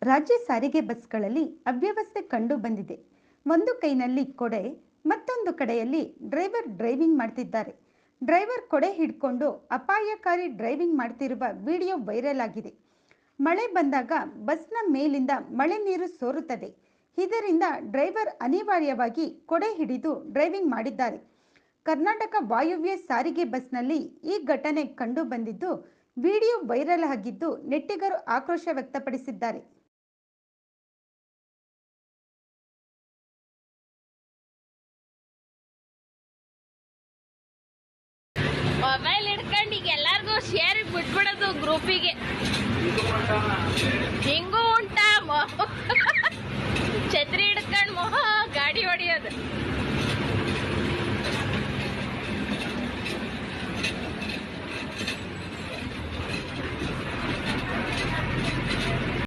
ರಾಜ್ಯ ಸಾರಿಗೆ ಬಸ್ಗಳಲ್ಲಿ ಅವ್ಯವಸ್ಥೆ ಕಂಡು ಬಂದಿದೆ. ಒಂದು ಕೈನಲ್ಲಿ ಕೊಡೆ, ಮತ್ತೊಂದು ಕಡೆಯಲ್ಲಿ ಡ್ರೈವರ್ ಡ್ರೈವಿಂಗ್ ಮಾಡ್ತಿದ್ದಾರೆ. ಡ್ರೈವರ್ ಕೊಡೆ ಹಿಡ್ಕೊಂಡು ಅಪಾಯಕಾರಿ ಡ್ರೈವಿಂಗ್ ಮಾಡ್ತಿರುವ ವಿಡಿಯೋ ವೈರಲ್ ಆಗಿದೆ. ಮಳೆ ಬಂದಾಗ ಬಸ್ನ ಮೇಲಿಂದ ಮಳೆ ನೀರು ಸೋರುತ್ತದೆ. ಇದರಿಂದ ಡ್ರೈವರ್ ಅನಿವಾರ್ಯವಾಗಿ ಕೊಡೆ ಹಿಡಿದು ಡ್ರೈವಿಂಗ್ ಮಾಡಿದ್ದಾರೆ. ಕರ್ನಾಟಕ ವಾಯುವ್ಯ ಸಾರಿಗೆ ಬಸ್ನಲ್ಲಿ ಈ ಘಟನೆ ಕಂಡು ಬಂದಿದ್ದು, ವಿಡಿಯೋ ವೈರಲ್ ಆಗಿದ್ದು ನೆಟ್ಟಿಗರು ಆಕ್ರೋಶ ವ್ಯಕ್ತಪಡಿಸಿದ್ದಾರೆ. ಮೊಬೈಲ್ ಹಿಡ್ಕೊಂಡು ಈಗ ಎಲ್ಲಾರ್ಗೂ ಶೇರ್ ಬಿಟ್ಬಿಡೋದು ಗ್ರೂಪಿಗೆ.